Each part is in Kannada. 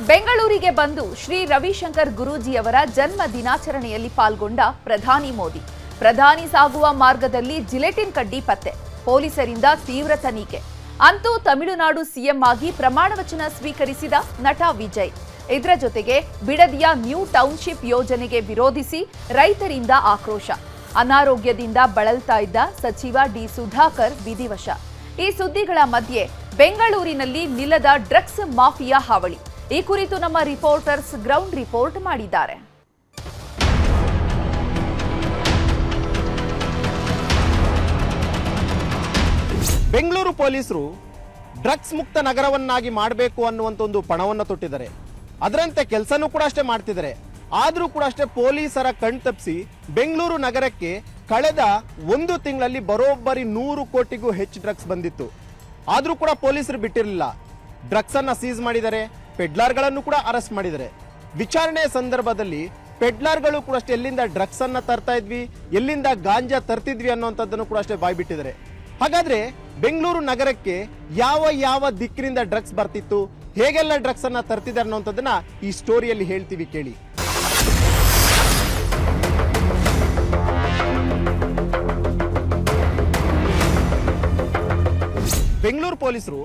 ಬೆಂಗಳೂರಿಗೆ ಬಂದು ಶ್ರೀ ರವಿಶಂಕರ್ ಗುರೂಜಿಯವರ ಜನ್ಮ ದಿನಾಚರಣೆಯಲ್ಲಿ ಪಾಲ್ಗೊಂಡ ಪ್ರಧಾನಿ ಮೋದಿ. ಪ್ರಧಾನಿ ಸಾಗುವ ಮಾರ್ಗದಲ್ಲಿ ಜಿಲೆಟಿನ್ ಕಡ್ಡಿ ಪತ್ತೆ, ಪೊಲೀಸರಿಂದ ತೀವ್ರ ತನಿಖೆ. ಅಂತೂ ತಮಿಳುನಾಡು ಸಿಎಂ ಆಗಿ ಪ್ರಮಾಣ ವಚನ ಸ್ವೀಕರಿಸಿದ ನಟ ವಿಜಯ್. ಇದರ ಜೊತೆಗೆ ಬಿಡದಿಯ ನ್ಯೂ ಟೌನ್ಶಿಪ್ ಯೋಜನೆಗೆ ವಿರೋಧಿಸಿ ರೈತರಿಂದ ಆಕ್ರೋಶ. ಅನಾರೋಗ್ಯದಿಂದ ಬಳಲ್ತಾ ಇದ್ದ ಸಚಿವ ಡಿ ಸುಧಾಕರ್ ವಿಧಿವಶ. ಈ ಸುದ್ದಿಗಳ ಮಧ್ಯೆ ಬೆಂಗಳೂರಿನಲ್ಲಿ ನಿಲ್ಲದ ಡ್ರಗ್ಸ್ ಮಾಫಿಯಾ ಹಾವಳಿ. ಈ ಕುರಿತು ನಮ್ಮ ರಿಪೋರ್ಟರ್ಸ್ ಗ್ರೌಂಡ್ ರಿಪೋರ್ಟ್ ಮಾಡಿದ್ದಾರೆ. ಬೆಂಗಳೂರು ಪೊಲೀಸರು ಡ್ರಗ್ಸ್ ಮುಕ್ತ ನಗರವನ್ನಾಗಿ ಮಾಡಬೇಕು ಅನ್ನುವಂತ ಒಂದು ಪಣವನ್ನು ತೊಟ್ಟಿದ್ದಾರೆ. ಅದರಂತೆ ಕೆಲಸನೂ ಕೂಡ ಅಷ್ಟೇ ಮಾಡ್ತಿದ್ದಾರೆ. ಆದರೂ ಕೂಡ ಅಷ್ಟೇ ಪೊಲೀಸರ ಕಣ್ತಪ್ಪಿಸಿ ಬೆಂಗಳೂರು ನಗರಕ್ಕೆ ಕಳೆದ ಒಂದು ತಿಂಗಳಲ್ಲಿ ಬರೋಬ್ಬರಿ 100 ಕೋಟಿಗೂ ಹೆಚ್ಚು ಡ್ರಗ್ಸ್ ಬಂದಿತ್ತು. ಆದರೂ ಕೂಡ ಪೊಲೀಸರು ಬಿಟ್ಟಿರಲಿಲ್ಲ. ಡ್ರಗ್ಸ್ ಅನ್ನ ಸೀಸ್ ಮಾಡಿದ್ದಾರೆ, ಪೆಡ್ಲಾರ್ಗಳನ್ನು ಕೂಡ ಅರೆಸ್ಟ್ ಮಾಡಿದ್ದಾರೆ. ವಿಚಾರಣೆಯ ಸಂದರ್ಭದಲ್ಲಿ ಪೆಡ್ಲಾರ್ಗಳು ಕೂಡ ಅಷ್ಟೇ ಎಲ್ಲಿಂದ ಡ್ರಗ್ಸ್ ಅನ್ನ ತರ್ತಾ ಇದ್ವಿ, ಎಲ್ಲಿಂದ ಗಾಂಜಾ ತರ್ತಿದ್ವಿ ಅನ್ನುವಂಥದ್ದನ್ನು ಕೂಡ ಅಷ್ಟೇ ಬಾಯ್ಬಿಟ್ಟಿದ್ದಾರೆ. ಹಾಗಾದ್ರೆ ಬೆಂಗಳೂರು ನಗರಕ್ಕೆ ಯಾವ ಯಾವ ದಿಕ್ಕಿನಿಂದ ಡ್ರಗ್ಸ್ ಬರ್ತಿತ್ತು, ಹೇಗೆಲ್ಲ ಡ್ರಗ್ಸ್ ಅನ್ನ ತರ್ತಿದ್ದಾರೆ ಅನ್ನೋಂಥದ್ದನ್ನ ಈ ಸ್ಟೋರಿಯಲ್ಲಿ ಹೇಳ್ತೀವಿ, ಕೇಳಿ. ಬೆಂಗಳೂರು ಪೊಲೀಸರು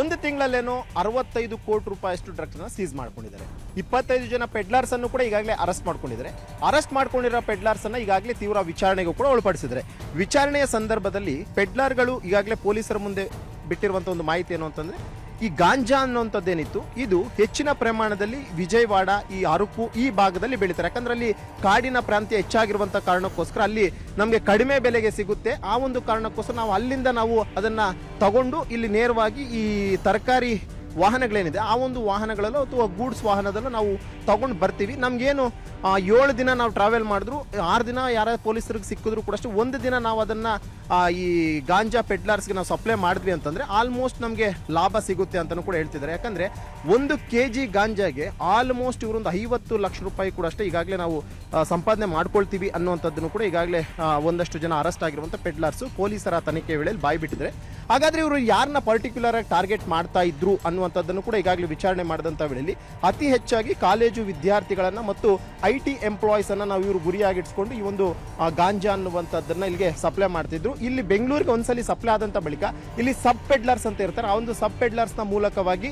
ಒಂದು ತಿಂಗಳಲ್ಲೇನೋ 65 ಕೋಟಿ ರೂಪಾಯಿಯಷ್ಟು ಡ್ರಗ್ಸ್ ಅನ್ನ ಸೀಸ್ ಮಾಡ್ಕೊಂಡಿದ್ದಾರೆ. 25 ಜನ ಪೆಡ್ಲಾರ್ಸ್ ಅನ್ನು ಕೂಡ ಈಗಾಗಲೇ ಅರೆಸ್ಟ್ ಮಾಡ್ಕೊಂಡಿದ್ದಾರೆ. ಅರೆಸ್ಟ್ ಮಾಡ್ಕೊಂಡಿರೋ ಪೆಡ್ಲಾರ್ಸ್ ಅನ್ನ ಈಗಾಗಲೇ ತೀವ್ರ ವಿಚಾರಣೆಗೂ ಕೂಡ ಒಳಪಡಿಸಿದ್ದಾರೆ. ವಿಚಾರಣೆಯ ಸಂದರ್ಭದಲ್ಲಿ ಪೆಡ್ಲಾರ್ಗಳು ಈಗಾಗಲೇ ಪೊಲೀಸರ ಮುಂದೆ ಬಿಟ್ಟಿರುವಂತಹ ಒಂದು ಮಾಹಿತಿ ಏನು ಅಂತಂದ್ರೆ, ಈ ಗಾಂಜಾ ಅನ್ನುವಂಥದ್ದೇನಿತ್ತು ಇದು ಹೆಚ್ಚಿನ ಪ್ರಮಾಣದಲ್ಲಿ ವಿಜಯವಾಡ, ಈ ಅರಕು ಈ ಭಾಗದಲ್ಲಿ ಬೆಳೀತಾರೆ. ಯಾಕಂದ್ರೆ ಅಲ್ಲಿ ಕಾಡಿನ ಪ್ರಾಂತ್ಯ ಹೆಚ್ಚಾಗಿರುವಂತಹ ಕಾರಣಕ್ಕೋಸ್ಕರ ಅಲ್ಲಿ ನಮಗೆ ಕಡಿಮೆ ಬೆಲೆಗೆ ಸಿಗುತ್ತೆ. ಆ ಒಂದು ಕಾರಣಕ್ಕೋಸ್ಕರ ನಾವು ಅಲ್ಲಿಂದ ನಾವು ಅದನ್ನ ತಗೊಂಡು ಇಲ್ಲಿ ನೇರವಾಗಿ ಈ ತರಕಾರಿ ವಾಹನಗಳೇನಿದೆ ಆ ಒಂದು ವಾಹನಗಳಲ್ಲೂ ಅಥವಾ ಗೂಡ್ಸ್ ವಾಹನದಲ್ಲೂ ನಾವು ತಗೊಂಡು ಬರ್ತೀವಿ. ನಮ್ಗೇನು 7 ದಿನ ನಾವು ಟ್ರಾವೆಲ್ ಮಾಡಿದ್ರು, 6 ದಿನ ಯಾರ ಪೊಲೀಸರಿಗೆ ಸಿಕ್ಕಿದ್ರು ಕೂಡ ಅಷ್ಟೇ, ಒಂದು ದಿನ ನಾವು ಅದನ್ನ ಈ ಗಾಂಜಾ ಪೆಡ್ಲಾರ್ಸ್ಗೆ ನಾವು ಸಪ್ಲೈ ಮಾಡಿದ್ವಿ ಅಂತಂದ್ರೆ ಆಲ್ಮೋಸ್ಟ್ ನಮಗೆ ಲಾಭ ಸಿಗುತ್ತೆ ಅಂತಲೂ ಕೂಡ ಹೇಳ್ತಿದ್ದಾರೆ. ಯಾಕಂದ್ರೆ 1 kg ಗಾಂಜಾಗೆ ಆಲ್ಮೋಸ್ಟ್ ಇವರೊಂದು 50 ಲಕ್ಷ ರೂಪಾಯಿ ಕೂಡ ಅಷ್ಟೇ ಈಗಾಗಲೇ ನಾವು ಸಂಪಾದನೆ ಮಾಡ್ಕೊಳ್ತೀವಿ ಅನ್ನುವಂಥದ್ದನ್ನು ಕೂಡ ಈಗಾಗಲೇ ಒಂದಷ್ಟು ಜನ ಅರೆಸ್ಟ್ ಆಗಿರುವಂಥ ಪೆಡ್ಲಾರ್ಸು ಪೊಲೀಸರ ತನಿಖೆ ವೇಳೆಯಲ್ಲಿ ಬಾಯ್ಬಿಟ್ಟಿದ್ದಾರೆ. ಹಾಗಾದ್ರೆ ಇವರು ಯಾರನ್ನ ಪರ್ಟಿಕ್ಯುಲರ್ ಆಗಿ ಟಾರ್ಗೆಟ್ ಮಾಡ್ತಾ ಇದ್ರು ಅನ್ನುವಂಥದ್ದನ್ನು ಕೂಡ ಈಗಾಗಲೇ ವಿಚಾರಣೆ ಮಾಡಿದಂಥ ವೇಳೆಯಲ್ಲಿ ಅತಿ ಹೆಚ್ಚಾಗಿ ಕಾಲೇಜು ವಿದ್ಯಾರ್ಥಿಗಳನ್ನ ಮತ್ತು IT ಎಂಪ್ಲಾಯೀಸ್ ಅನ್ನ ನಾವು ಇವರು ಗುರಿಯಾಗಿಟ್ಸ್ಕೊಂಡು ಈ ಒಂದು ಗಾಂಜಾ ಅನ್ನುವಂಥದ್ದನ್ನ ಇಲ್ಲಿಗೆ ಸಪ್ಲೈ ಮಾಡ್ತಿದ್ರು. ಇಲ್ಲಿ ಬೆಂಗಳೂರಿಗೆ ಒಂದ್ಸಲಿ ಸಪ್ಲೈ ಆದಂತ ಬಳಿಕ ಇಲ್ಲಿ ಸಬ್ ಪೆಡ್ಲರ್ಸ್ ಅಂತ ಇರ್ತಾರೆ. ಆ ಒಂದು ಸಬ್ ಪೆಡ್ಲರ್ಸ್ ನ ಮೂಲಕವಾಗಿ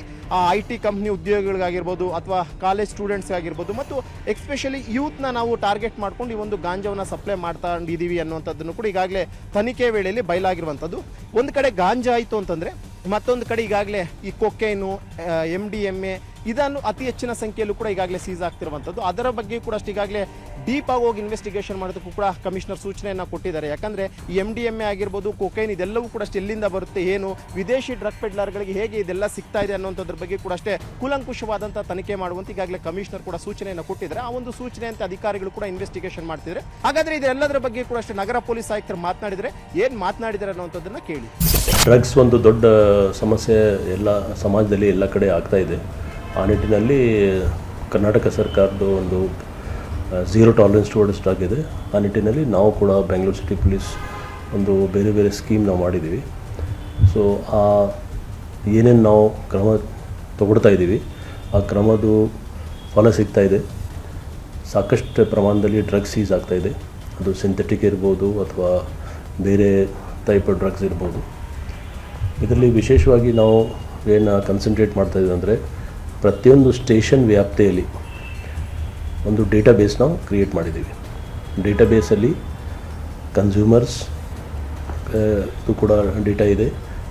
IT ಕಂಪ್ನಿ ಉದ್ಯೋಗಿಗಳಿಗಾಗಿರ್ಬೋದು ಅಥವಾ ಕಾಲೇಜ್ ಸ್ಟೂಡೆಂಟ್ಸ್ ಆಗಿರ್ಬೋದು ಮತ್ತು ಎಕ್ಸ್ಪೆಷಲಿ ಯೂತ್ ನ ನಾವು ಟಾರ್ಗೆಟ್ ಮಾಡ್ಕೊಂಡು ಈ ಒಂದು ಗಾಂಜಾವನ್ನ ಸಪ್ಲೈ ಮಾಡ್ತಾ ಇದೀವಿ ಅನ್ನುವಂಥದ್ದನ್ನು ಕೂಡ ಈಗಾಗಲೇ ತನಿಖೆ ವೇಳೆಯಲ್ಲಿ ಬಯಲಾಗಿರುವಂಥದ್ದು. ಒಂದು ಕಡೆ ಗಾಂಜಾ ಆಯಿತು ಅಂತಂದ್ರೆ ಮತ್ತೊಂದು ಕಡೆ ಈಗಾಗಲೇ ಈ ಕೊಕೇನು, MDMA ಇದನ್ನು ಅತಿ ಹೆಚ್ಚಿನ ಸಂಖ್ಯೆಯಲ್ಲೂ ಕೂಡ ಈಗಾಗಲೇ ಸೀಸ್ ಆಗ್ತಿರುವಂಥದ್ದು. ಅದರ ಬಗ್ಗೆ ಕೂಡ ಅಷ್ಟು ಈಗಾಗಲೇ ಡೀಪ್ ಆಗಿ ಹೋಗಿ ಇನ್ವೆಸ್ಟಿಗೇಷನ್ ಮಾಡೋದಕ್ಕೂ ಕೂಡ ಕಮಿಷನರ್ ಸೂಚನೆಯನ್ನು ಕೊಟ್ಟಿದ್ದಾರೆ. ಯಾಕಂದ್ರೆ ಈ MDMA ಆಗಿರ್ಬೋದು, ಕೊಕೈನ್ ಇದೆಲ್ಲವೂ ಕೂಡ ಅಷ್ಟು ಎಲ್ಲಿಂದ ಬರುತ್ತೆ, ಏನು ವಿದೇಶಿ ಡ್ರಗ್ ಪೆಡ್ಲರ್ಗಳಿಗೆ ಹೇಗೆ ಇದೆಲ್ಲ ಸಿಗ್ತಾ ಇದೆ ಅನ್ನೋದ್ರ ಬಗ್ಗೆ ಕೂಡ ಅಷ್ಟೇ ಕೂಲಂಕುಷವಾದಂತಹ ತನಿಖೆ ಮಾಡುವಂತ ಈಗಾಗಲೇ ಕಮಿಷನರ್ ಕೂಡ ಸೂಚನೆಯನ್ನು ಕೊಟ್ಟಿದ್ದಾರೆ. ಆ ಒಂದು ಸೂಚನೆಯಂತೆ ಅಧಿಕಾರಿಗಳು ಕೂಡ ಇನ್ವೆಸ್ಟಿಗೇಷನ್ ಮಾಡ್ತಿದ್ದಾರೆ. ಹಾಗಾದ್ರೆ ಇದೆಲ್ಲದರ ಬಗ್ಗೆ ಕೂಡ ಅಷ್ಟೇ ನಗರ ಪೊಲೀಸ್ ಆಯುಕ್ತರು ಮಾತನಾಡಿದರೆ ಏನ್ ಮಾತನಾಡಿದ್ದಾರೆ ಅನ್ನೋಂಥದ್ದನ್ನ ಕೇಳಿ. ಡ್ರಗ್ಸ್ ಒಂದು ದೊಡ್ಡ ಸಮಸ್ಯೆ ಎಲ್ಲ ಸಮಾಜದಲ್ಲಿ ಎಲ್ಲ ಕಡೆ ಆಗ್ತಾ ಇದೆ. ಆ ನಿಟ್ಟಿನಲ್ಲಿ ಕರ್ನಾಟಕ ಸರ್ಕಾರದ ಒಂದು 0 ಟಾಲರೆನ್ಸ್ ಟುವರ್ಡ್ಸ್ ಡ್ರಗ್ ಇದೆ. ಆ ನಿಟ್ಟಿನಲ್ಲಿ ನಾವು ಕೂಡ ಬೆಂಗಳೂರು ಸಿಟಿ ಪೊಲೀಸ್ ಒಂದು ಬೇರೆ ಬೇರೆ ಸ್ಕೀಮ್ ನಾವು ಮಾಡಿದ್ದೀವಿ. ಸೊ ಏನೇನು ನಾವು ಕ್ರಮ ತಗೊಳ್ತಾ ಇದ್ದೀವಿ ಆ ಕ್ರಮದ ಫಲ ಸಿಗ್ತಾ ಇದೆ. ಸಾಕಷ್ಟು ಪ್ರಮಾಣದಲ್ಲಿ ಡ್ರಗ್ಸ್ ಸೀಸ್ ಆಗ್ತಾಯಿದೆ. ಅದು ಸಿಂಥೆಟಿಕ್ ಇರ್ಬೋದು ಅಥವಾ ಬೇರೆ ಟೈಪ್ ಡ್ರಗ್ಸ್ ಇರ್ಬೋದು. ಇದರಲ್ಲಿ ವಿಶೇಷವಾಗಿ ನಾವು ಏನು ಕನ್ಸಂಟ್ರೇಟ್ ಮಾಡ್ತಾಯಿದ್ದೀವಿ ಅಂದರೆ ಪ್ರತಿಯೊಂದು ಸ್ಟೇಷನ್ ವ್ಯಾಪ್ತಿಯಲ್ಲಿ ಒಂದು ಡೇಟಾಬೇಸ್ ನಾವು ಕ್ರಿಯೇಟ್ ಮಾಡಿದ್ದೀವಿ. ಡೇಟಾಬೇಸಲ್ಲಿ ಕನ್ಸ್ಯೂಮರ್ಸ್ ಕೂಡ ಡೇಟಾ ಇದೆ,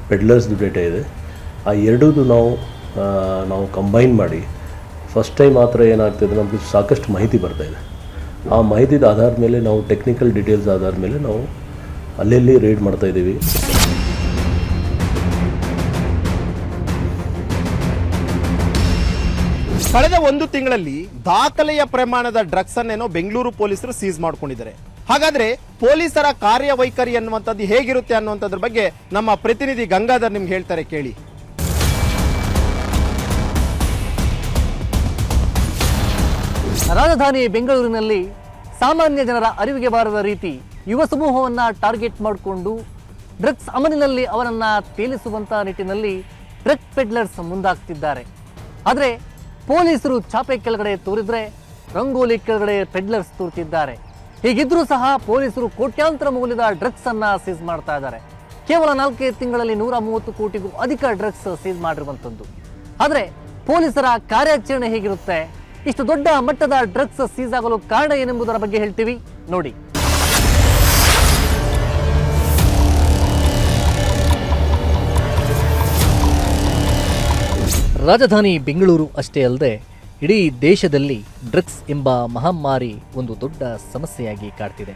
ಪೆಡ್ಲರ್ಸ್ದು ಡೇಟಾ ಇದೆ. ಆ ಎರಡೂ ನಾವು ಕಂಬೈನ್ ಮಾಡಿ ಫಸ್ಟ್ ಟೈಮ್ ಮಾತ್ರ ಏನಾಗ್ತಿದೆ, ನಮಗೆ ಸಾಕಷ್ಟು ಮಾಹಿತಿ ಬರ್ತಾಯಿದೆ. ಆ ಮಾಹಿತಿದ ಆಧಾರದ ಮೇಲೆ ನಾವು ಟೆಕ್ನಿಕಲ್ ಡೀಟೇಲ್ಸ್ ಆಧಾರದ ಮೇಲೆ ನಾವು ಅಲ್ಲೆಲ್ಲಿ ರೇಡ್ ಮಾಡ್ತಾಯಿದ್ದೀವಿ. ಕಳೆದ ಒಂದು ತಿಂಗಳಲ್ಲಿ ದಾಖಲೆಯ ಪ್ರಮಾಣದ ಡ್ರಗ್ಸ್ ಅನ್ನೇನೋ ಬೆಂಗಳೂರು ಪೊಲೀಸರು ಸೀಸ್ ಮಾಡ್ಕೊಂಡಿದ್ದಾರೆ. ಹಾಗಾದ್ರೆ ಪೊಲೀಸರ ಕಾರ್ಯವೈಖರಿ ಅನ್ನುವಂಥದ್ದು ಹೇಗಿರುತ್ತೆ ಅನ್ನುವಂಥದ್ರ ಬಗ್ಗೆ ನಮ್ಮ ಪ್ರತಿನಿಧಿ ಗಂಗಾಧರ್ ನಿಮ್ಗೆ ಹೇಳ್ತಾರೆ, ಕೇಳಿ. ರಾಜಧಾನಿ ಬೆಂಗಳೂರಿನಲ್ಲಿ ಸಾಮಾನ್ಯ ಜನರ ಅರಿವಿಗೆ ಬಾರದ ರೀತಿ ಯುವ ಸಮೂಹವನ್ನು ಟಾರ್ಗೆಟ್ ಮಾಡಿಕೊಂಡು ಡ್ರಗ್ಸ್ ಅಮಲಿನಲ್ಲಿ ಅವರನ್ನು ತೇಲಿಸುವಂಥ ನಿಟ್ಟಿನಲ್ಲಿ ಡ್ರಗ್ ಪೆಡ್ಲರ್ಸ್ ಮುಂದಾಗ್ತಿದ್ದಾರೆ. ಆದರೆ ಪೊಲೀಸರು ಚಾಪೆ ಕೆಳಗಡೆ ತೂರಿದ್ರೆ ರಂಗೋಲಿ ಕೆಳಗಡೆ ಪೆಡ್ಲರ್ಸ್ ತೂರ್ತಿದ್ದಾರೆ. ಹೀಗಿದ್ರೂ ಸಹ ಪೊಲೀಸರು ಕೋಟ್ಯಾಂತರ ಮೌಲ್ಯದ ಡ್ರಗ್ಸ್ ಅನ್ನ ಸೀಸ್ ಮಾಡ್ತಾ ಇದ್ದಾರೆ. ಕೇವಲ 4 ತಿಂಗಳಲ್ಲಿ 130 ಕೋಟಿಗೂ ಅಧಿಕ ಡ್ರಗ್ಸ್ ಸೀಸ್ ಮಾಡಿರುವಂಥದ್ದು. ಆದರೆ ಪೊಲೀಸರ ಕಾರ್ಯಾಚರಣೆ ಹೇಗಿರುತ್ತೆ, ಇಷ್ಟು ದೊಡ್ಡ ಮಟ್ಟದ ಡ್ರಗ್ಸ್ ಸೀಸ್ ಆಗಲು ಕಾರಣ ಏನೆಂಬುದರ ಬಗ್ಗೆ ಹೇಳ್ತೀವಿ ನೋಡಿ. ರಾಜಧಾನಿ ಬೆಂಗಳೂರು ಅಷ್ಟೇ ಅಲ್ಲದೆ ಇಡೀ ದೇಶದಲ್ಲಿ ಡ್ರಗ್ಸ್ ಎಂಬ ಮಹಾಮಾರಿ ಒಂದು ದೊಡ್ಡ ಸಮಸ್ಯೆಯಾಗಿ ಕಾಡ್ತಿದೆ.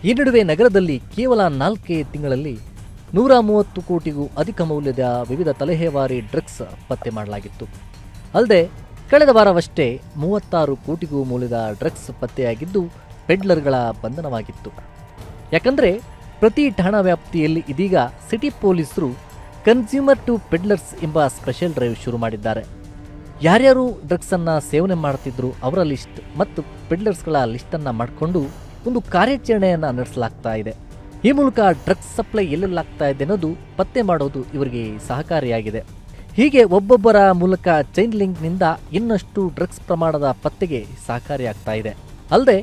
ಈ ನಡುವೆ ನಗರದಲ್ಲಿ ಕೇವಲ 4 ತಿಂಗಳಲ್ಲಿ 130 ಕೋಟಿಗೂ ಅಧಿಕ ಮೌಲ್ಯದ ವಿವಿಧ ತಲೆಹೇವಾರಿ ಡ್ರಗ್ಸ್ ಪತ್ತೆ ಮಾಡಲಾಗಿತ್ತು. ಅಲ್ಲದೆ ಕಳೆದ ವಾರವಷ್ಟೇ 36 ಕೋಟಿಗೂ ಮೌಲ್ಯದ ಡ್ರಗ್ಸ್ ಪತ್ತೆಯಾಗಿದ್ದು ಪೆಡ್ಲರ್ಗಳ ಬಂಧನವಾಗಿತ್ತು. ಯಾಕಂದರೆ ಪ್ರತಿ ಠಾಣಾ ವ್ಯಾಪ್ತಿಯಲ್ಲಿ ಇದೀಗ ಸಿಟಿ ಪೊಲೀಸರು ಕನ್ಸ್ಯೂಮರ್ ಟು ಪೆಡ್ಲರ್ಸ್ ಎಂಬ ಸ್ಪೆಷಲ್ ಡ್ರೈವ್ ಶುರು ಮಾಡಿದ್ದಾರೆ. ಯಾರ್ಯಾರು ಡ್ರಗ್ಸನ್ನು ಸೇವನೆ ಮಾಡ್ತಿದ್ರು ಅವರ ಲಿಸ್ಟ್ ಮತ್ತು ಪೆಡ್ಲರ್ಸ್ಗಳ ಲಿಸ್ಟನ್ನು ಮಾಡಿಕೊಂಡು ಒಂದು ಕಾರ್ಯಾಚರಣೆಯನ್ನು ನಡೆಸಲಾಗ್ತಾ ಇದೆ. ಈ ಮೂಲಕ ಡ್ರಗ್ಸ್ ಸಪ್ಲೈ ಎಲ್ಲೆಲ್ಲಾಗ್ತಾ ಇದೆ ಅನ್ನೋದು ಪತ್ತೆ ಮಾಡೋದು ಇವರಿಗೆ ಸಹಕಾರಿಯಾಗಿದೆ. ಹೀಗೆ ಒಬ್ಬೊಬ್ಬರ ಮೂಲಕ ಚೈನ್ ಲಿಂಕ್ನಿಂದ ಇನ್ನಷ್ಟು ಡ್ರಗ್ಸ್ ಪ್ರಮಾಣದ ಪತ್ತೆಗೆ ಸಹಕಾರಿಯಾಗ್ತಾ ಇದೆ. ಅಲ್ಲದೆ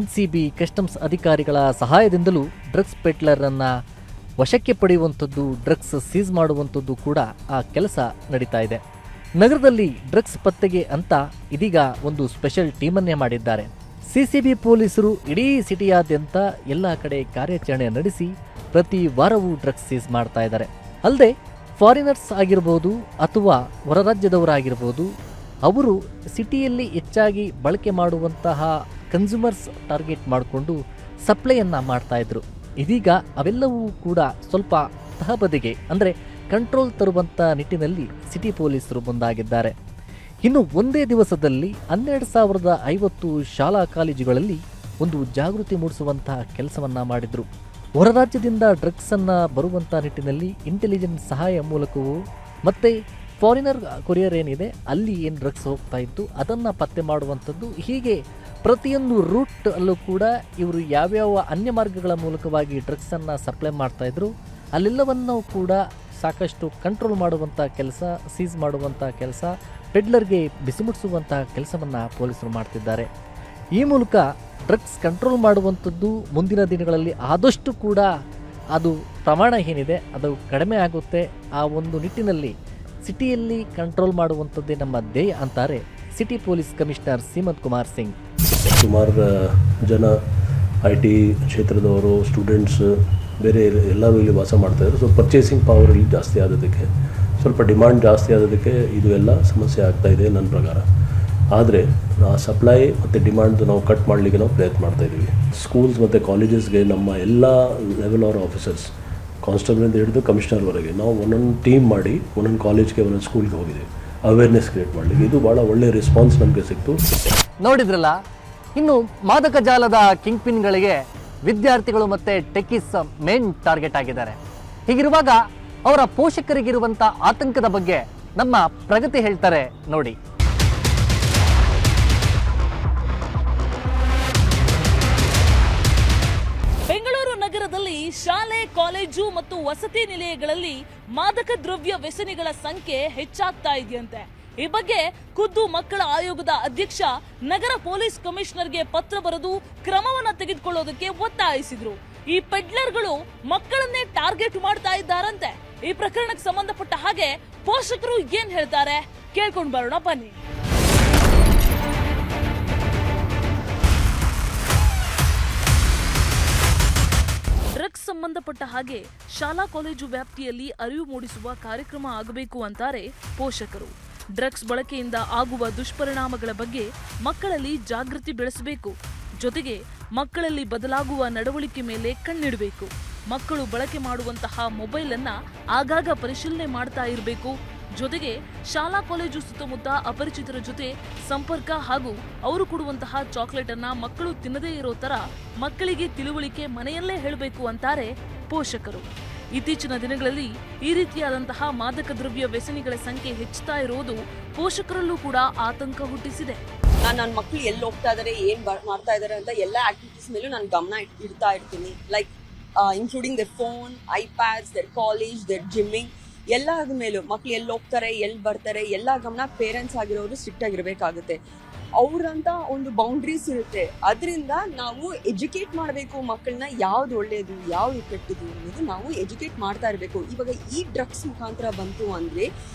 NCB ಕಸ್ಟಮ್ಸ್ ಅಧಿಕಾರಿಗಳ ಸಹಾಯದಿಂದಲೂ ಡ್ರಗ್ಸ್ ಪೆಡ್ಲರನ್ನು ವಶಕ್ಕೆ ಪಡೆಯುವಂಥದ್ದು, ಡ್ರಗ್ಸ್ ಸೀಸ್ ಮಾಡುವಂಥದ್ದು ಕೂಡ ಆ ಕೆಲಸ ನಡೀತಾ ಇದೆ. ನಗರದಲ್ಲಿ ಡ್ರಗ್ಸ್ ಪತ್ತೆಗೆ ಅಂತ ಇದೀಗ ಒಂದು ಸ್ಪೆಷಲ್ ಟೀಮನ್ನೇ ಮಾಡಿದ್ದಾರೆ. CCB ಪೊಲೀಸರು ಇಡೀ ಸಿಟಿಯಾದ್ಯಂತ ಎಲ್ಲ ಕಡೆ ಕಾರ್ಯಾಚರಣೆ ನಡೆಸಿ ಪ್ರತಿ ವಾರವೂ ಡ್ರಗ್ಸ್ ಸೀಸ್ ಮಾಡ್ತಾ ಇದ್ದಾರೆ. ಅಲ್ಲದೆ ಫಾರಿನರ್ಸ್ ಆಗಿರ್ಬೋದು ಅಥವಾ ಹೊರ ರಾಜ್ಯದವರಾಗಿರ್ಬೋದು, ಅವರು ಸಿಟಿಯಲ್ಲಿ ಹೆಚ್ಚಾಗಿ ಬಳಕೆ ಮಾಡುವಂತಹ ಕನ್ಸ್ಯೂಮರ್ಸ್ ಟಾರ್ಗೆಟ್ ಮಾಡಿಕೊಂಡು ಸಪ್ಲೈಯನ್ನು ಮಾಡ್ತಾ ಇದ್ರು. ಇದೀಗ ಅವೆಲ್ಲವೂ ಕೂಡ ಸ್ವಲ್ಪ ತಹಬದಿಗೆ ಅಂದರೆ ಕಂಟ್ರೋಲ್ ತರುವಂಥ ನಿಟ್ಟಿನಲ್ಲಿ ಸಿಟಿ ಪೊಲೀಸರು ಮುಂದಾಗಿದ್ದಾರೆ. ಇನ್ನು ಒಂದೇ ದಿವಸದಲ್ಲಿ 12,050 ಶಾಲಾ ಕಾಲೇಜುಗಳಲ್ಲಿ ಒಂದು ಜಾಗೃತಿ ಮೂಡಿಸುವಂತಹ ಕೆಲಸವನ್ನು ಮಾಡಿದರು. ಹೊರ ರಾಜ್ಯದಿಂದ ಡ್ರಗ್ಸನ್ನು ಬರುವಂಥ ನಿಟ್ಟಿನಲ್ಲಿ ಇಂಟೆಲಿಜೆನ್ಸ್ ಸಹಾಯ ಮೂಲಕವೂ ಮತ್ತು ಫಾರಿನರ್ ಕೊರಿಯರ್ ಏನಿದೆ ಅಲ್ಲಿ ಏನು ಡ್ರಗ್ಸ್ ಹೋಗ್ತಾ ಇತ್ತು ಅದನ್ನು ಪತ್ತೆ ಮಾಡುವಂಥದ್ದು, ಹೀಗೆ ಪ್ರತಿಯೊಂದು ರೂಟ್ ಅಲ್ಲೂ ಕೂಡ ಇವರು ಯಾವ್ಯಾವ ಅನ್ಯ ಮಾರ್ಗಗಳ ಮೂಲಕವಾಗಿ ಡ್ರಗ್ಸನ್ನು ಸಪ್ಲೈ ಮಾಡ್ತಾಯಿದ್ರು ಅಲ್ಲೆಲ್ಲವನ್ನೂ ಕೂಡ ಸಾಕಷ್ಟು ಕಂಟ್ರೋಲ್ ಮಾಡುವಂಥ ಕೆಲಸ, ಸೀಸ್ ಮಾಡುವಂಥ ಕೆಲಸ, ಪೆಡ್ಲರ್ಗೆ ಬಿಸಿಮುಡಿಸುವಂಥ ಕೆಲಸವನ್ನು ಪೊಲೀಸರು ಮಾಡ್ತಿದ್ದಾರೆ. ಈ ಮೂಲಕ ಡ್ರಗ್ಸ್ ಕಂಟ್ರೋಲ್ ಮಾಡುವಂಥದ್ದು ಮುಂದಿನ ದಿನಗಳಲ್ಲಿ ಆದಷ್ಟು ಕೂಡ ಅದು ಪ್ರಮಾಣ ಏನಿದೆ ಅದು ಕಡಿಮೆ ಆಗುತ್ತೆ. ಆ ಒಂದು ನಿಟ್ಟಿನಲ್ಲಿ ಸಿಟಿಯಲ್ಲಿ ಕಂಟ್ರೋಲ್ ಮಾಡುವಂಥದ್ದೇ ನಮ್ಮ ಧ್ಯೇಯ ಅಂತಾರೆ city police commissioner Seemant Kumar Singh. ಸುಮಾರು ಜನ IT ಕ್ಷೇತ್ರದವರು, ಸ್ಟೂಡೆಂಟ್ಸ್, ಬೇರೆ ಎಲ್ಲರೂ ಇಲ್ಲಿ ವಾಸ ಮಾಡ್ತಾಯಿದ್ರು. ಸೊ ಪರ್ಚೇಸಿಂಗ್ ಪವರ್ ಇಲ್ಲಿ ಜಾಸ್ತಿ ಆಗೋದಕ್ಕೆ, ಸ್ವಲ್ಪ ಡಿಮಾಂಡ್ ಜಾಸ್ತಿ ಆಗೋದಕ್ಕೆ ಇದು ಎಲ್ಲ ಸಮಸ್ಯೆ ಆಗ್ತಾಯಿದೆ ನನ್ನ ಪ್ರಕಾರ. ಆದರೆ ಆ ಸಪ್ಲೈ ಮತ್ತು ಡಿಮಾಂಡ್ ನಾವು ಕಟ್ ಮಾಡಲಿಕ್ಕೆ ನಾವು ಪ್ರಯತ್ನ ಮಾಡ್ತಾಯಿದ್ದೀವಿ. ಸ್ಕೂಲ್ಸ್ ಮತ್ತು ಕಾಲೇಜಸ್ಗೆ ನಮ್ಮ ಎಲ್ಲ ಲೆವೆಲ್ ಅವರ್ ಆಫೀಸರ್ಸ್, ಕಾನ್ಸ್ಟೇಬಲಿಂದ ಹಿಡಿದು ಕಮಿಷನರ್ವರೆಗೆ ನಾವು ಒಂದೊಂದು ಟೀಮ್ ಮಾಡಿ ಒಂದೊಂದು ಕಾಲೇಜ್ಗೆ ಒಂದೊಂದು ಸ್ಕೂಲ್ಗೆ ಹೋಗಿದ್ದೀವಿ ಅವೇರ್ನೆಸ್ ಕ್ರಿಯೇಟ್ ಮಾಡಲಿಕ್ಕೆ. ಇದು ಭಾಳ ಒಳ್ಳೆಯ ರೆಸ್ಪಾನ್ಸ್ ನಮಗೆ ಸಿಕ್ತು. ನೋಡಿದ್ರಲ್ಲ, ಇನ್ನು ಮಾದಕ ಜಾಲದ ಕಿಂಗ್ ಪಿನ್ಗಳಿಗೆ ವಿದ್ಯಾರ್ಥಿಗಳು ಮತ್ತು ಟೆಕ್ಕಿಸ್ ಮೇನ್ ಟಾರ್ಗೆಟ್ ಆಗಿದ್ದಾರೆ. ಹೀಗಿರುವಾಗ ಅವರ ಪೋಷಕರಿಗಿರುವಂಥ ಆತಂಕದ ಬಗ್ಗೆ ನಮ್ಮ ಪ್ರಗತಿ ಹೇಳ್ತಾರೆ ನೋಡಿ. ಬೆಂಗಳೂರು ನಗರದಲ್ಲಿ ಶಾಲೆ, ಕಾಲೇಜು ಮತ್ತು ವಸತಿ ನಿಲಯಗಳಲ್ಲಿ ಮಾದಕ ದ್ರವ್ಯ ವ್ಯಸನಿಗಳ ಸಂಖ್ಯೆ ಹೆಚ್ಚಾಗ್ತಾ ಇದೆಯಂತೆ. ಈ ಬಗ್ಗೆ ಖುದ್ದು ಮಕ್ಕಳ ಆಯೋಗದ ಅಧ್ಯಕ್ಷ ನಗರ ಪೊಲೀಸ್ ಕಮಿಷನರ್ಗೆ ಪತ್ರ ಬರೆದು ಕ್ರಮವನ್ನ ತೆಗೆದುಕೊಳ್ಳೋದಕ್ಕೆ ಒತ್ತಾಯಿಸಿದ್ರು. ಈ ಪೆಡ್ಲರ್ಗಳು ಮಕ್ಕಳನ್ನೇ ಟಾರ್ಗೆಟ್ ಮಾಡ್ತಾ ಇದ್ದಾರಂತೆ. ಈ ಪ್ರಕರಣಕ್ಕೆ ಸಂಬಂಧಪಟ್ಟ ಹಾಗೆ ಪೋಷಕರು ಏನ್ ಹೇಳ್ತಾರೆ ಕೇಳ್ಕೊಂಡು ಬರೋಣ ಬನ್ನಿ. ಡ್ರಗ್ಸ್ ಸಂಬಂಧಪಟ್ಟ ಹಾಗೆ ಶಾಲಾ ಕಾಲೇಜು ವ್ಯಾಪ್ತಿಯಲ್ಲಿ ಅರಿವು ಮೂಡಿಸುವ ಕಾರ್ಯಕ್ರಮ ಆಗಬೇಕು ಅಂತಾರೆ ಪೋಷಕರು. ಡ್ರಗ್ಸ್ ಬಳಕೆಯಿಂದ ಆಗುವ ದುಷ್ಪರಿಣಾಮಗಳ ಬಗ್ಗೆ ಮಕ್ಕಳಲ್ಲಿ ಜಾಗೃತಿ ಬೆಳೆಸಬೇಕು. ಜೊತೆಗೆ ಮಕ್ಕಳಲ್ಲಿ ಬದಲಾಗುವ ನಡವಳಿಕೆ ಮೇಲೆ ಕಣ್ಣಿಡಬೇಕು. ಮಕ್ಕಳು ಬಳಕೆ ಮಾಡುವಂತಹ ಮೊಬೈಲ್ ಅನ್ನ ಆಗಾಗ ಪರಿಶೀಲನೆ ಮಾಡ್ತಾ ಇರಬೇಕು. ಜೊತೆಗೆ ಶಾಲಾ ಕಾಲೇಜು ಸುತ್ತಮುತ್ತ ಅಪರಿಚಿತರ ಜೊತೆ ಸಂಪರ್ಕ ಹಾಗೂ ಅವರು ಕೊಡುವಂತಹ ಚಾಕ್ಲೇಟ್ ಅನ್ನ ಮಕ್ಕಳು ತಿನ್ನದೇ ಇರೋ ತರ ಮಕ್ಕಳಿಗೆ ತಿಳುವಳಿಕೆ ಮನೆಯಲ್ಲೇ ಹೇಳಬೇಕು ಅಂತಾರೆ ಪೋಷಕರು. ಇತ್ತೀಚಿನ ದಿನಗಳಲ್ಲಿ ಈ ರೀತಿಯಾದಂತಹ ಮಾದಕ ದ್ರವ್ಯ ವ್ಯಸನಿಗಳ ಸಂಖ್ಯೆ ಹೆಚ್ಚುತ್ತಾ ಇರುವುದು ಪೋಷಕರಲ್ಲೂ ಕೂಡ ಆತಂಕ ಹುಟ್ಟಿಸಿದೆ. ನನ್ನ ಮಕ್ಕಳು ಎಲ್ಲಿ ಹೋಗ್ತಾ ಇದಾರೆ, ಏನ್ ಮಾಡ್ತಾ ಇದಾರೆ ಅಂತ ಎಲ್ಲ ಆಕ್ಟಿವಿಟೀಸ್ ಮೇಲೂ ನಾನು ಗಮನ ಇಡ್ತಾ ಇರ್ತೀನಿ. Like including their phone, iPads, their college, their gymming. ಎಲ್ಲದ ಮೇಲೂ ಮಕ್ಳು ಎಲ್ಲಿ ಹೋಗ್ತಾರೆ ಎಲ್ಲಿ ಬರ್ತಾರೆ ಎಲ್ಲ ಗಮನ ಪೇರೆಂಟ್ಸ್ ಆಗಿರೋರು ಸ್ಟ್ರಿಕ್ಟ್ ಆಗಿರ್ಬೇಕಾಗುತ್ತೆ. ಅವ್ರಂತ ಒಂದು ಬೌಂಡ್ರೀಸ್ ಇರುತ್ತೆ. ಅದರಿಂದ ನಾವು ಎಜುಕೇಟ್ ಮಾಡಬೇಕು ಮಕ್ಕಳನ್ನ, ಯಾವ್ದು ಒಳ್ಳೇದು ಯಾವ್ದು ಕೆಟ್ಟದು ಅನ್ನೋದು ನಾವು ಎಜುಕೇಟ್ ಮಾಡ್ತಾ ಇರಬೇಕು. ಇವಾಗ ಈ ಡ್ರಗ್ಸ್ ಮುಖಾಂತರ ಬಂತು ಅಂದ್ರೆ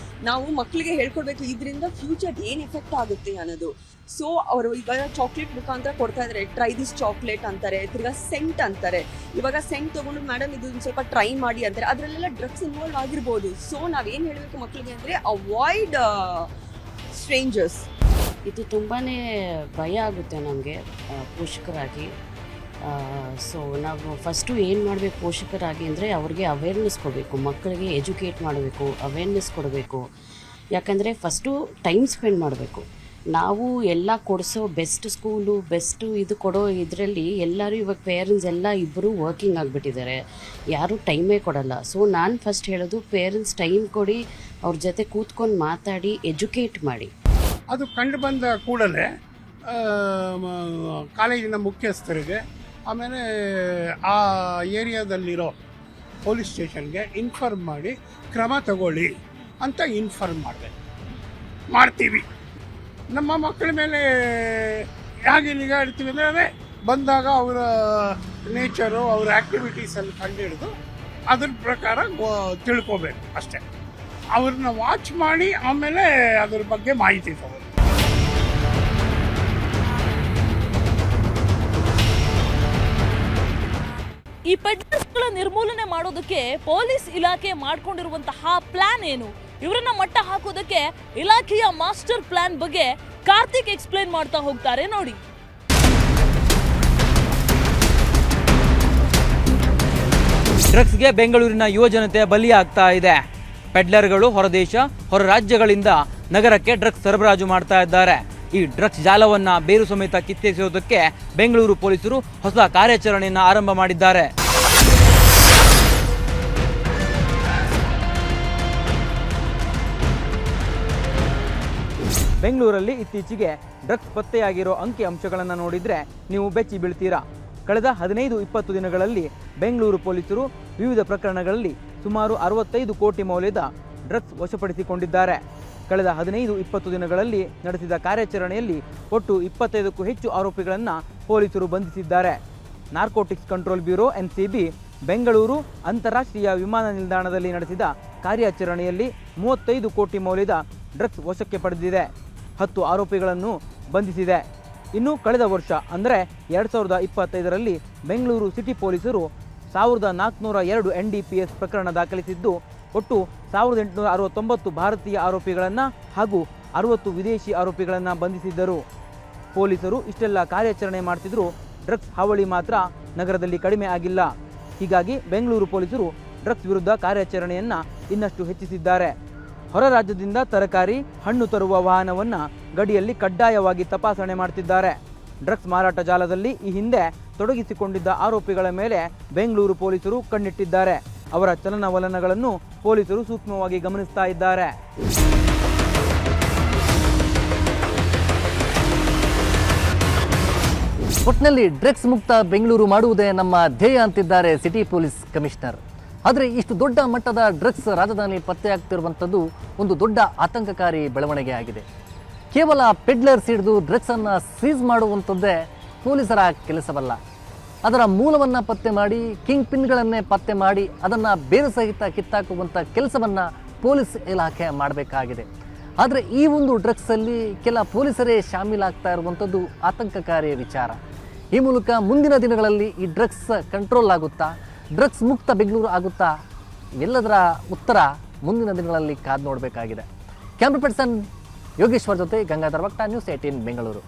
ನಾವು ಮಕ್ಕಳಿಗೆ ಹೇಳ್ಕೊಡ್ಬೇಕು ಇದರಿಂದ ಫ್ಯೂಚರ್ ಏನ್ ಎಫೆಕ್ಟ್ ಆಗುತ್ತೆ ಅನ್ನೋದು. ಸೊ ಅವರು ಇವಾಗ ಚಾಕ್ಲೇಟ್ ಮುಖಾಂತರ ಕೊಡ್ತಾ ಇದಾರೆ, ಟ್ರೈ ದಿಸ್ ಚಾಕ್ಲೇಟ್ ಅಂತಾರೆ, ತಿರ್ಗಾ ಸೆಂಟ್ ಅಂತಾರೆ. ಇವಾಗ ಸೆಂಟ್ ತಗೊಂಡು ಮೇಡಮ್ ಇದು ಸ್ವಲ್ಪ ಟ್ರೈ ಮಾಡಿ ಅಂತಾರೆ, ಅದ್ರಲ್ಲೆಲ್ಲ ಡ್ರಗ್ಸ್ ಇನ್ವಾಲ್ವ್ ಆಗಿರ್ಬೋದು. ಸೊ ನಾವೇನ್ ಹೇಳ್ಬೇಕು ಮಕ್ಕಳಿಗೆ ಅಂದ್ರೆ ಅವಾಯ್ಡ್ ಸ್ಟ್ರೇಂಜರ್ಸ್. ಇದು ತುಂಬಾ ಭಯ ಆಗುತ್ತೆ ನಮಗೆ ಪೋಷಕರಾಗಿ. ಸೊ ನಾವು ಫಸ್ಟು ಏನು ಮಾಡಬೇಕು ಪೋಷಕರಾಗಿ ಅಂದರೆ ಅವ್ರಿಗೆ ಅವೇರ್ನೆಸ್ ಕೊಡಬೇಕು, ಮಕ್ಕಳಿಗೆ ಎಜುಕೇಟ್ ಮಾಡಬೇಕು, ಅವೇರ್ನೆಸ್ ಕೊಡಬೇಕು. ಯಾಕಂದರೆ ಫಸ್ಟು ಟೈಮ್ ಸ್ಪೆಂಡ್ ಮಾಡಬೇಕು. ನಾವು ಎಲ್ಲ ಕೊಡಿಸೋ ಬೆಸ್ಟ್ ಸ್ಕೂಲು ಬೆಸ್ಟ್ ಇದು ಕೊಡೋ ಇದರಲ್ಲಿ ಎಲ್ಲರೂ ಇವಾಗ ಪೇರೆಂಟ್ಸ್ ಎಲ್ಲ ಇಬ್ಬರು ವರ್ಕಿಂಗ್ ಆಗಿಬಿಟ್ಟಿದ್ದಾರೆ, ಯಾರೂ ಟೈಮೇ ಕೊಡಲ್ಲ. ಸೊ ನಾನು ಫಸ್ಟ್ ಹೇಳೋದು ಪೇರೆಂಟ್ಸ್ ಟೈಮ್ ಕೊಡಿ, ಅವ್ರ ಜೊತೆ ಕೂತ್ಕೊಂಡು ಮಾತಾಡಿ ಎಜುಕೇಟ್ ಮಾಡಿ. ಅದು ಕಂಡು ಬಂದ ಕೂಡಲೇ ಕಾಲೇಜಿನ ಮುಖ್ಯಸ್ಥರಿಗೆ ಆಮೇಲೆ ಆ ಏರಿಯಾದಲ್ಲಿರೋ ಪೊಲೀಸ್ ಸ್ಟೇಷನ್ಗೆ ಇನ್ಫಾರ್ಮ್ ಮಾಡಿ ಕ್ರಮ ತಗೊಳ್ಳಿ ಅಂತ ಇನ್ಫಾರ್ಮ್ ಮಾಡ್ತೀವಿ. ನಮ್ಮ ಮಕ್ಕಳ ಮೇಲೆ ಹೇಗೆ ನಿಗಾ ಇಡ್ತೀವಿ ಅಂದರೆ ಅದೇ ಬಂದಾಗ ಅವರ ನೇಚರು ಅವರ ಆ್ಯಕ್ಟಿವಿಟೀಸಲ್ಲಿ ಕಂಡುಹಿಡಿದು ಅದ್ರ ಪ್ರಕಾರ ತಿಳ್ಕೊಬೇಕು ಅಷ್ಟೇ. ಅವ್ರನ್ನ ವಾಚ್ ಮಾಡಿ ಆಮೇಲೆ ಅದ್ರ ಬಗ್ಗೆ ಮಾಹಿತಿ ತಗೋಬೇಕು. ಈ ಪೆಡ್ಲರ್ಸ್ಗಳ ನಿರ್ಮೂಲನೆ ಮಾಡೋದಕ್ಕೆ ಪೊಲೀಸ್ ಇಲಾಖೆ ಮಾಡ್ಕೊಂಡಿರುವಂತಹ ಪ್ಲಾನ್ ಏನು, ಇವರನ್ನ ಮಟ್ಟ ಹಾಕೋದಕ್ಕೆ ಇಲಾಖೆಯ ಮಾಸ್ಟರ್ ಪ್ಲಾನ್ ಬಗ್ಗೆ ಕಾರ್ತಿಕ್ ಎಕ್ಸ್ಪ್ಲೇನ್ ಮಾಡ್ತಾ ಹೋಗ್ತಾರೆ ನೋಡಿ. ಡ್ರಗ್ಸ್ಗೆ ಬೆಂಗಳೂರಿನ ಯುವಜನತೆ ಬಲಿಯಾಗ್ತಾ ಇದೆ. ಪೆಡ್ಲರ್ಗಳು ಹೊರದೇಶ ಹೊರ ರಾಜ್ಯಗಳಿಂದ ನಗರಕ್ಕೆ ಡ್ರಗ್ಸ್ ಸರಬರಾಜು ಮಾಡ್ತಾ ಇದ್ದಾರೆ. ಈ ಡ್ರಗ್ಸ್ ಜಾಲವನ್ನ ಬೇರು ಸಮೇತ ಕಿತ್ತೆಸೆಯೋದಕ್ಕೆ ಬೆಂಗಳೂರು ಪೊಲೀಸರು ಹೊಸ ಕಾರ್ಯಾಚರಣೆಯನ್ನು ಆರಂಭ ಮಾಡಿದ್ದಾರೆ. ಬೆಂಗಳೂರಲ್ಲಿ ಇತ್ತೀಚೆಗೆ ಡ್ರಗ್ಸ್ ಪತ್ತೆಯಾಗಿರೋ ಅಂಕಿ ಅಂಶಗಳನ್ನು ನೋಡಿದ್ರೆ ನೀವು ಬೆಚ್ಚಿ ಬೀಳ್ತೀರಾ. ಕಳೆದ 15-20 ದಿನಗಳಲ್ಲಿ ಬೆಂಗಳೂರು ಪೊಲೀಸರು ವಿವಿಧ ಪ್ರಕರಣಗಳಲ್ಲಿ ಸುಮಾರು 65 ಕೋಟಿ ಮೌಲ್ಯದ ಡ್ರಗ್ಸ್ ವಶಪಡಿಸಿಕೊಂಡಿದ್ದಾರೆ. ಕಳೆದ 15-20 ದಿನಗಳಲ್ಲಿ ನಡೆಸಿದ ಕಾರ್ಯಾಚರಣೆಯಲ್ಲಿ ಒಟ್ಟು 25ಕ್ಕೂ ಹೆಚ್ಚು ಆರೋಪಿಗಳನ್ನು ಪೊಲೀಸರು ಬಂಧಿಸಿದ್ದಾರೆ. Narcotics control bureau NCB Bengaluru ಅಂತಾರಾಷ್ಟ್ರೀಯ ವಿಮಾನ ನಿಲ್ದಾಣದಲ್ಲಿ ನಡೆಸಿದ ಕಾರ್ಯಾಚರಣೆಯಲ್ಲಿ 35 ಕೋಟಿ ಮೌಲ್ಯದ ಡ್ರಗ್ಸ್ ವಶಕ್ಕೆ ಪಡೆದಿದೆ. 10 ಆರೋಪಿಗಳನ್ನು ಬಂಧಿಸಿದೆ. ಇನ್ನು ಕಳೆದ ವರ್ಷ ಅಂದರೆ 2025ರಲ್ಲಿ ಬೆಂಗಳೂರು ಸಿಟಿ ಪೊಲೀಸರು 1402 NDPS ಪ್ರಕರಣ ದಾಖಲಿಸಿದ್ದು ಒಟ್ಟು 1869 ಭಾರತೀಯ ಆರೋಪಿಗಳನ್ನು ಹಾಗೂ 60 ವಿದೇಶಿ ಆರೋಪಿಗಳನ್ನು ಬಂಧಿಸಿದ್ದರು. ಪೊಲೀಸರು ಇಷ್ಟೆಲ್ಲ ಕಾರ್ಯಾಚರಣೆ ಮಾಡ್ತಿದ್ರು, ಡ್ರಗ್ಸ್ ಹಾವಳಿ ಮಾತ್ರ ನಗರದಲ್ಲಿ ಕಡಿಮೆ ಆಗಿಲ್ಲ. ಹೀಗಾಗಿ ಬೆಂಗಳೂರು ಪೊಲೀಸರು ಡ್ರಗ್ಸ್ ವಿರುದ್ಧ ಕಾರ್ಯಾಚರಣೆಯನ್ನು ಇನ್ನಷ್ಟು ಹೆಚ್ಚಿಸಿದ್ದಾರೆ. ಹೊರ ರಾಜ್ಯದಿಂದ ತರಕಾರಿ ಹಣ್ಣು ತರುವ ವಾಹನವನ್ನು ಗಡಿಯಲ್ಲಿ ಕಡ್ಡಾಯವಾಗಿ ತಪಾಸಣೆ ಮಾಡ್ತಿದ್ದಾರೆ. ಡ್ರಗ್ಸ್ ಮಾರಾಟ ಜಾಲದಲ್ಲಿ ಈ ಹಿಂದೆ ತೊಡಗಿಸಿಕೊಂಡಿದ್ದ ಆರೋಪಿಗಳ ಮೇಲೆ ಬೆಂಗಳೂರು ಪೊಲೀಸರು ಕಣ್ಣಿಟ್ಟಿದ್ದಾರೆ. ಅವರ ಚಲನವಲನಗಳನ್ನು ಪೊಲೀಸರು ಸೂಕ್ಷ್ಮವಾಗಿ ಗಮನಿಸ್ತಾ ಇದ್ದಾರೆ. ಒಟ್ಟಿನಲ್ಲಿ ಡ್ರಗ್ಸ್ ಮುಕ್ತ ಬೆಂಗಳೂರು ಮಾಡುವುದೇ ನಮ್ಮ ಧ್ಯೇಯ ಅಂತಿದ್ದಾರೆ ಸಿಟಿ ಪೊಲೀಸ್ ಕಮಿಷನರ್. ಆದರೆ ಇಷ್ಟು ದೊಡ್ಡ ಮಟ್ಟದ ಡ್ರಗ್ಸ್ ರಾಜಧಾನಿ ಪತ್ತೆಯಾಗ್ತಿರುವಂಥದ್ದು ಒಂದು ದೊಡ್ಡ ಆತಂಕಕಾರಿ ಬೆಳವಣಿಗೆ ಆಗಿದೆ. ಕೇವಲ ಪೆಡ್ಲರ್ಸ್ ಹಿಡಿದು ಡ್ರಗ್ಸನ್ನು ಸೀಸ್ ಮಾಡುವಂಥದ್ದೇ ಪೊಲೀಸರ ಕೆಲಸವಲ್ಲ. ಅದರ ಮೂಲವನ್ನು ಪತ್ತೆ ಮಾಡಿ ಕಿಂಗ್ ಪಿನ್ಗಳನ್ನೇ ಪತ್ತೆ ಮಾಡಿ ಅದನ್ನು ಬೇರು ಸಹಿತ ಕಿತ್ತಾಕುವಂಥ ಕೆಲಸವನ್ನು ಪೊಲೀಸ್ ಇಲಾಖೆ ಮಾಡಬೇಕಾಗಿದೆ. ಆದರೆ ಈ ಒಂದು ಡ್ರಗ್ಸಲ್ಲಿ ಕೆಲ ಪೊಲೀಸರೇ ಶಾಮೀಲಾಗ್ತಾ ಇರುವಂಥದ್ದು ಆತಂಕಕಾರಿ ವಿಚಾರ. ಈ ಮೂಲಕ ಮುಂದಿನ ದಿನಗಳಲ್ಲಿ ಈ ಡ್ರಗ್ಸ್ ಕಂಟ್ರೋಲ್ ಆಗುತ್ತಾ, ಡ್ರಗ್ಸ್ ಮುಕ್ತ ಬೆಂಗಳೂರು ಆಗುತ್ತಾ, ಇವೆಲ್ಲದರ ಉತ್ತರ ಮುಂದಿನ ದಿನಗಳಲ್ಲಿ ಕಾದು ನೋಡಬೇಕಾಗಿದೆ. ಕ್ಯಾಮ್ರಾ ಪರ್ಸನ್ ಯೋಗೇಶ್ವರ್ ಜೊತೆ ಗಂಗಾಧರ್ ವಕ್ಟ, ನ್ಯೂಸ್ 18 ಬೆಂಗಳೂರು.